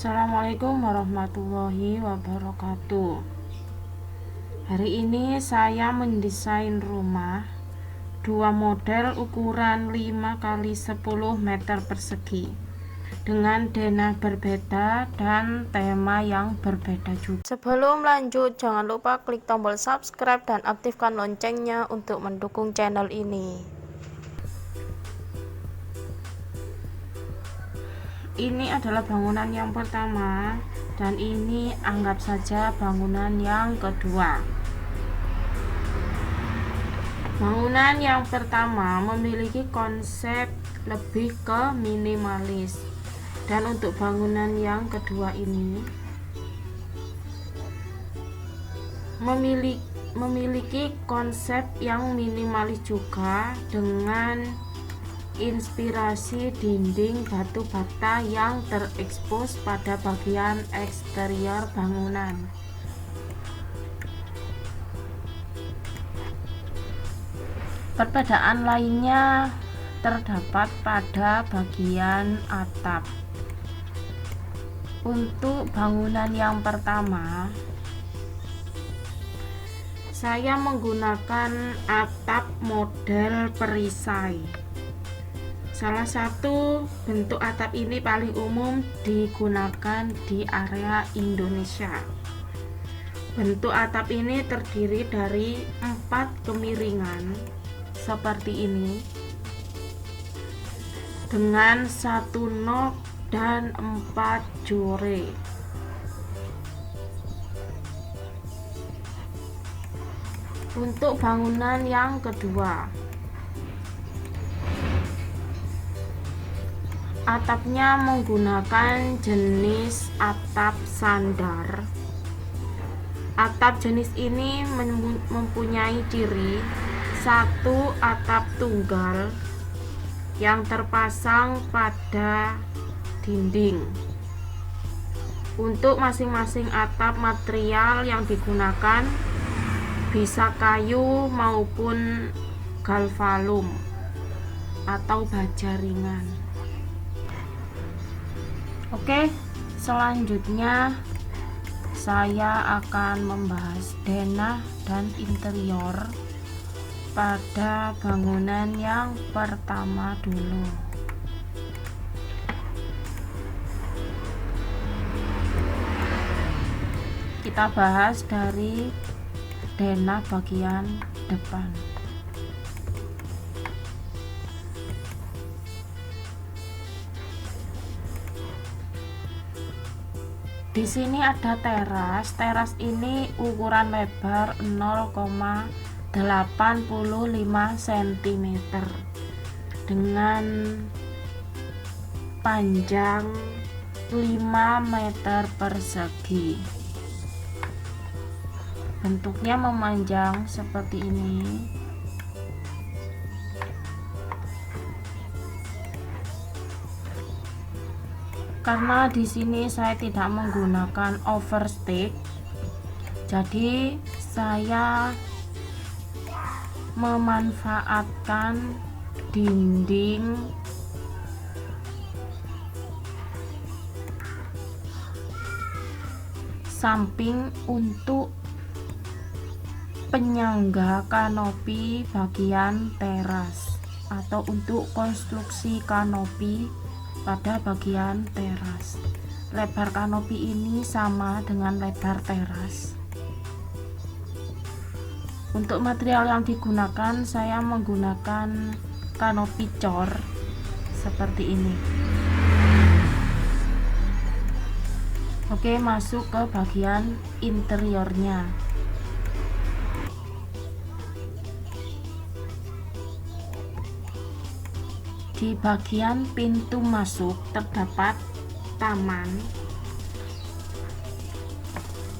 Assalamualaikum warahmatullahi wabarakatuh. Hari ini saya mendesain rumah 2 model ukuran 5x10 meter persegi dengan denah berbeda dan tema yang berbeda juga. Sebelum lanjut, jangan lupa klik tombol subscribe dan aktifkan loncengnya untuk mendukung channel ini. Ini adalah bangunan yang pertama dan ini anggap saja bangunan yang kedua. Bangunan yang pertama memiliki konsep lebih ke minimalis, dan untuk bangunan yang kedua ini memiliki konsep yang minimalis juga dengan inspirasi dinding batu bata yang terekspos pada bagian eksterior bangunan. Perbedaan lainnya terdapat pada bagian atap. Untuk bangunan yang pertama, saya menggunakan atap model perisai. Salah satu bentuk atap ini paling umum digunakan di area Indonesia. Bentuk atap ini terdiri dari 4 kemiringan seperti ini dengan 1 nok dan 4 jore. Untuk bangunan yang kedua, atapnya menggunakan jenis atap sandar. Atap jenis ini mempunyai ciri 1 atap tunggal yang terpasang pada dinding. Untuk masing-masing atap, material yang digunakan bisa kayu maupun galvalum atau baja ringan. Oke, selanjutnya saya akan membahas denah dan interior pada bangunan yang pertama dulu. Kita bahas dari denah bagian depan. Di sini ada teras. Teras ini ukuran lebar 0,85 cm dengan panjang 5 meter persegi. Bentuknya memanjang seperti ini. Karena di sini saya tidak menggunakan overstick, jadi saya memanfaatkan dinding samping untuk penyangga kanopi bagian teras atau untuk konstruksi kanopi pada bagian teras. Lebar kanopi ini sama dengan lebar teras. Untuk material yang digunakan, saya menggunakan kanopi cor seperti ini. Oke, masuk ke bagian interiornya. Di bagian pintu masuk terdapat taman.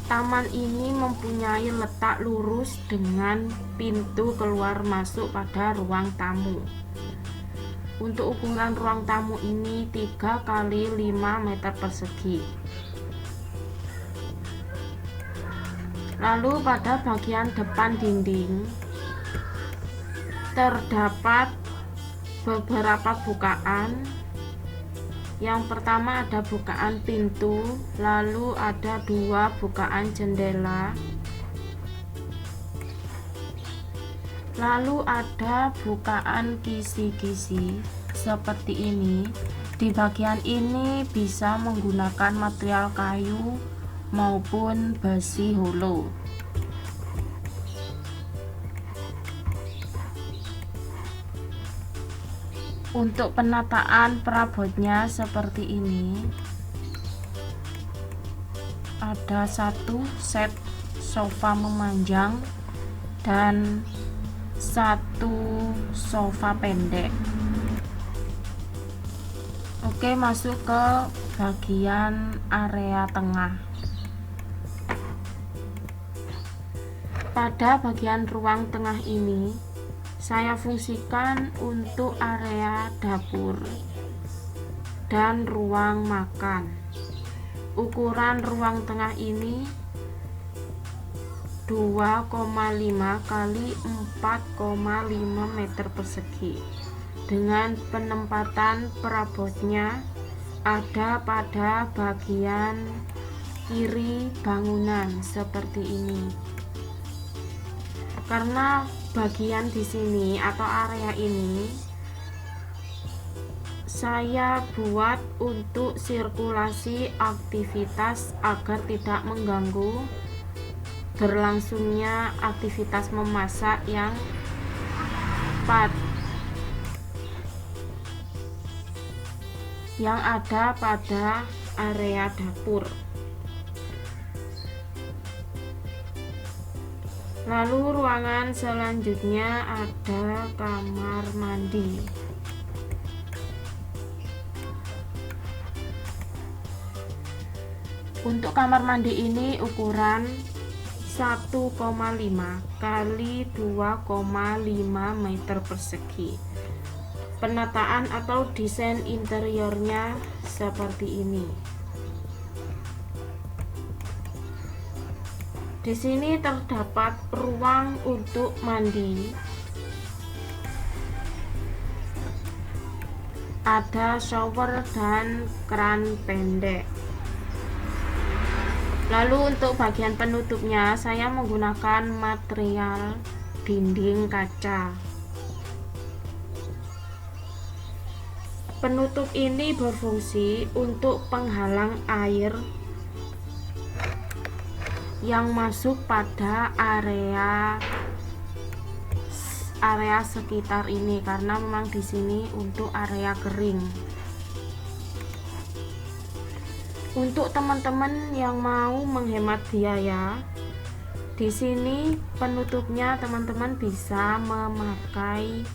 Taman ini mempunyai letak lurus dengan pintu keluar masuk pada ruang tamu. Untuk ukuran ruang tamu ini 3 x 5 meter persegi. Lalu pada bagian depan dinding terdapat beberapa bukaan Yang pertama ada bukaan pintu, lalu ada 2 bukaan jendela, lalu ada bukaan kisi-kisi seperti ini. Di bagian ini bisa menggunakan material kayu maupun besi holo. Untuk penataan perabotnya seperti ini. Ada 1 set sofa memanjang dan 1 sofa pendek. Oke, masuk ke bagian area tengah. Pada bagian ruang tengah ini saya fungsikan untuk area dapur dan ruang makan. Ukuran ruang tengah ini 2,5 kali 4,5 meter persegi, dengan penempatan perabotnya ada pada bagian kiri bangunan seperti ini. Karena bagian di sini atau area ini saya buat untuk sirkulasi aktivitas agar tidak mengganggu berlangsungnya aktivitas memasak yang ada pada area dapur. Lalu ruangan selanjutnya ada kamar mandi. Untuk kamar mandi ini ukuran 1,5 kali 2,5 meter persegi. Penataan atau desain interiornya seperti ini. Di sini terdapat ruang untuk mandi. Ada shower dan keran pendek. Lalu untuk bagian penutupnya saya menggunakan material dinding kaca. Penutup ini berfungsi untuk penghalang air yang masuk pada area sekitar ini, karena memang di sini untuk area kering. Untuk teman-teman yang mau menghemat biaya, di sini penutupnya teman-teman bisa memakai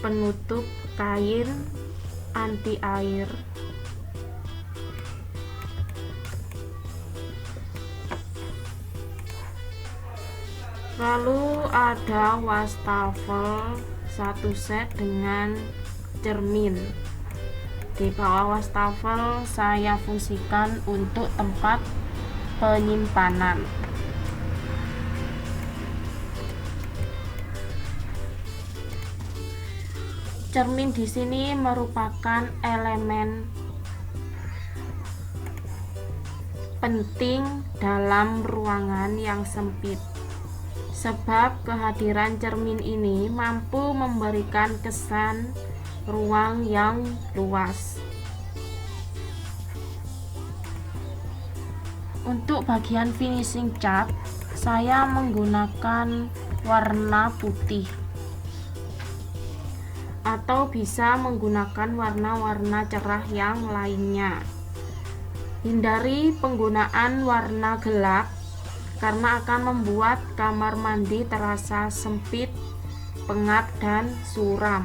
penutup kain anti air. Lalu ada wastafel 1 set dengan cermin. Di bawah wastafel saya fungsikan untuk tempat penyimpanan. Cermin di sini merupakan elemen penting dalam ruangan yang sempit, sebab kehadiran cermin ini mampu memberikan kesan ruang yang luas. Untuk bagian finishing cat saya menggunakan warna putih atau bisa menggunakan warna-warna cerah yang lainnya. Hindari penggunaan warna gelap karena akan membuat kamar mandi terasa sempit, pengap, dan suram.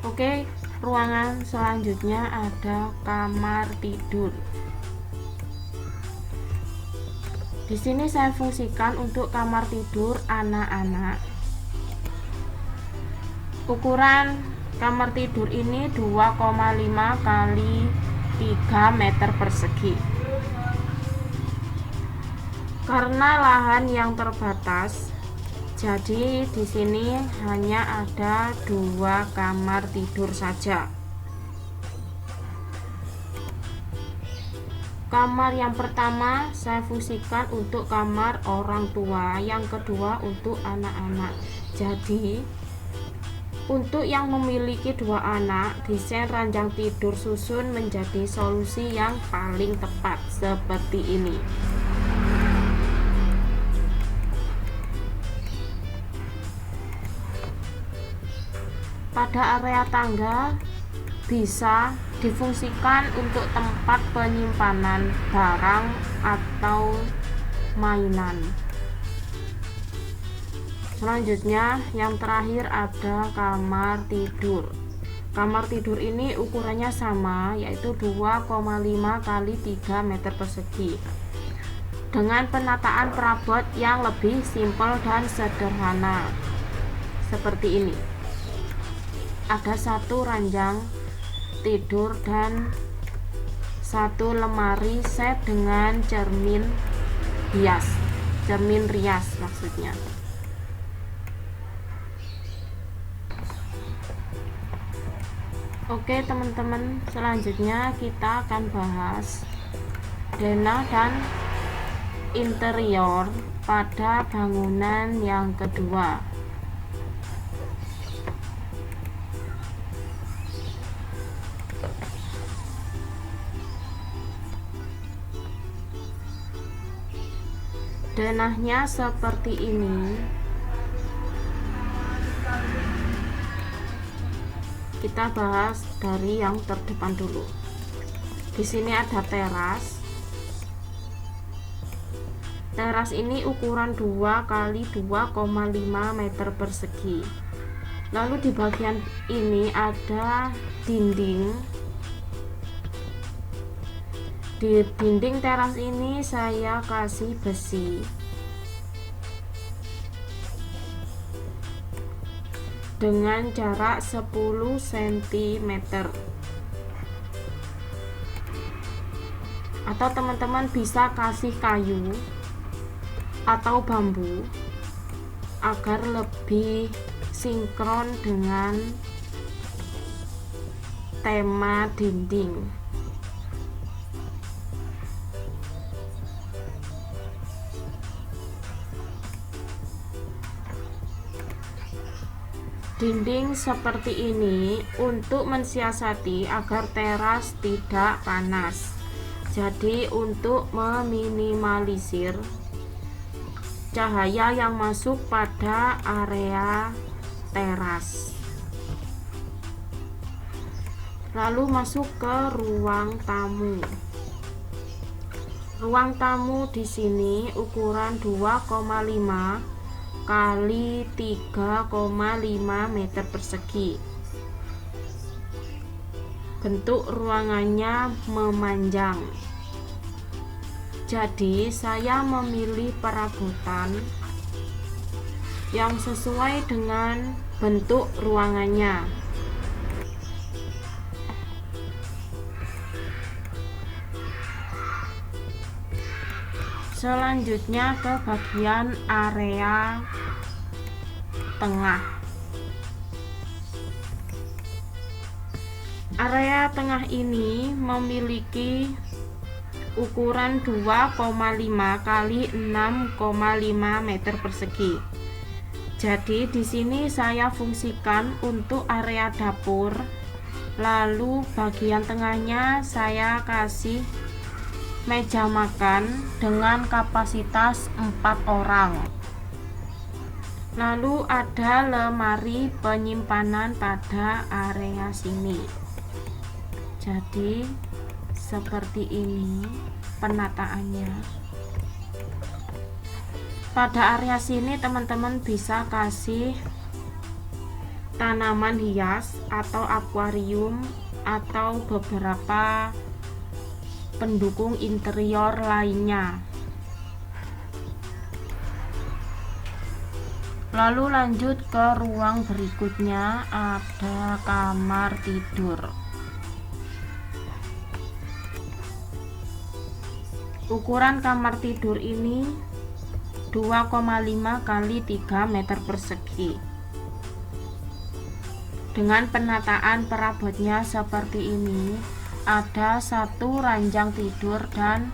Oke, ruangan selanjutnya ada kamar tidur. Di sini saya fungsikan untuk kamar tidur anak-anak. Ukuran kamar tidur ini 2,5 kali 3 meter persegi. Karena lahan yang terbatas, jadi di sini hanya ada 2 kamar tidur saja. Kamar yang pertama saya fungsikan untuk kamar orang tua, yang kedua untuk anak-anak. Jadi untuk yang memiliki 2 anak, desain ranjang tidur susun menjadi solusi yang paling tepat seperti ini. Pada area tangga bisa difungsikan untuk tempat penyimpanan barang atau mainan. Selanjutnya yang terakhir ada kamar tidur. Kamar tidur ini ukurannya sama, yaitu 2,5 kali 3 meter persegi, dengan penataan perabot yang lebih simpel dan sederhana seperti ini. Ada 1 ranjang tidur dan 1 lemari set dengan cermin rias maksudnya. Oke teman-teman, selanjutnya kita akan bahas denah dan interior pada bangunan yang kedua. Denahnya seperti ini. Kita bahas dari yang terdepan dulu. Di sini ada teras. Teras ini ukuran 2 kali 2,5 meter persegi. Lalu di bagian ini ada dinding. Di dinding teras ini saya kasih besi dengan jarak 10 cm, atau teman-teman bisa kasih kayu atau bambu agar lebih sinkron dengan tema dinding. Dinding seperti ini untuk mensiasati agar teras tidak panas. Jadi untuk meminimalisir cahaya yang masuk pada area teras. Lalu masuk ke ruang tamu. Ruang tamu di sini ukuran 2,5 kali 3,5 meter persegi. Bentuk ruangannya memanjang. Jadi saya memilih perabotan yang sesuai dengan bentuk ruangannya. Selanjutnya ke bagian area tengah. Area tengah ini memiliki ukuran 2,5 kali 6,5 meter persegi. Jadi di sini saya fungsikan untuk area dapur. Lalu bagian tengahnya saya kasih meja makan dengan kapasitas 4 orang. Lalu ada lemari penyimpanan pada area sini. Jadi seperti ini penataannya. Pada area sini teman-teman bisa kasih tanaman hias atau akuarium atau beberapa pendukung interior lainnya. Lalu lanjut ke ruang berikutnya, ada kamar tidur. Ukuran kamar tidur ini 2,5 kali 3 meter persegi. Dengan penataan perabotnya seperti ini. ada 1 ranjang tidur dan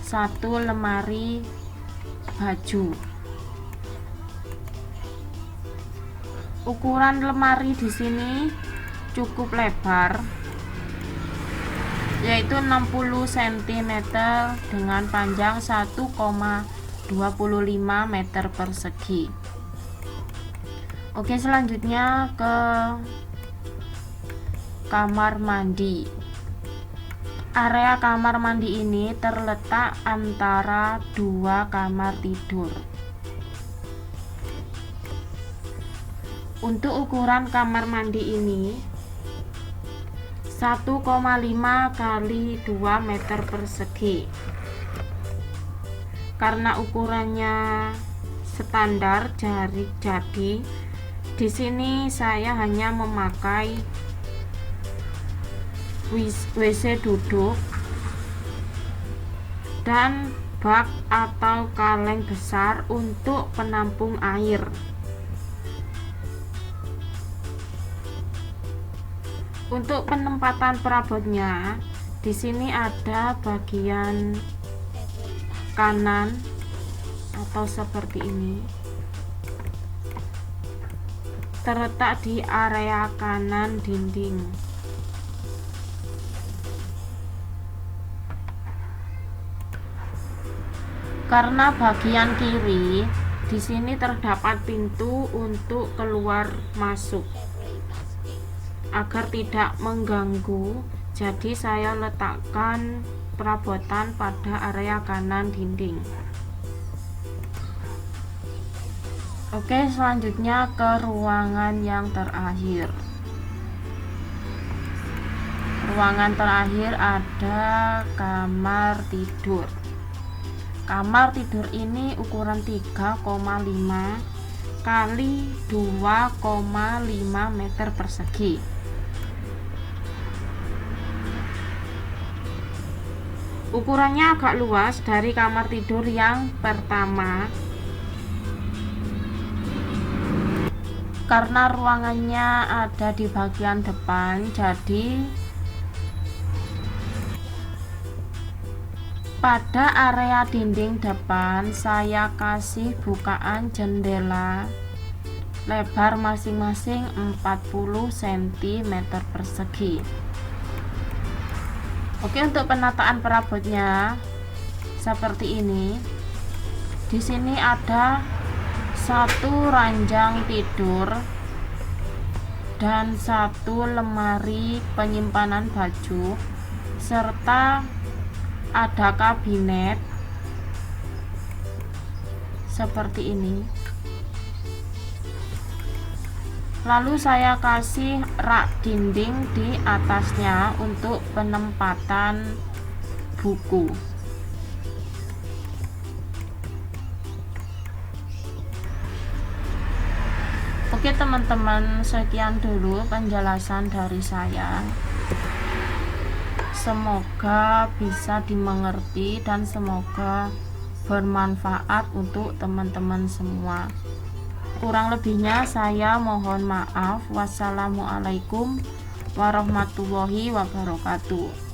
1 lemari baju. Ukuran lemari di sini cukup lebar, yaitu 60 cm dengan panjang 1,25 meter persegi. Oke, selanjutnya ke kamar mandi. Area kamar mandi ini terletak antara 2 kamar tidur. Untuk ukuran kamar mandi ini 1,5 kali 2 meter persegi. Karena ukurannya standar jadi di sini saya hanya memakai WC duduk dan bak atau kaleng besar untuk penampung air. Untuk penempatan perabotnya, di sini ada bagian kanan atau seperti ini, terletak di area kanan dinding. Karena bagian kiri, di sini terdapat pintu untuk keluar masuk. Agar tidak mengganggu, jadi saya letakkan perabotan pada area kanan dinding. Oke, selanjutnya ke ruangan yang terakhir. Ruangan terakhir ada kamar tidur. Kamar tidur ini ukuran 3,5 kali 2,5 meter persegi. Ukurannya agak luas dari kamar tidur yang pertama, karena ruangannya ada di bagian depan, jadi pada area dinding depan saya kasih bukaan jendela lebar masing-masing 40 cm persegi. Oke, untuk penataan perabotnya seperti ini. Di sini ada 1 ranjang tidur dan 1 lemari penyimpanan baju, serta ada kabinet seperti ini. Lalu saya kasih rak dinding di atasnya untuk penempatan buku. Oke teman-teman, sekian dulu penjelasan dari saya. Semoga bisa dimengerti dan semoga bermanfaat untuk teman-teman semua. Kurang lebihnya saya mohon maaf. Wassalamualaikum warahmatullahi wabarakatuh.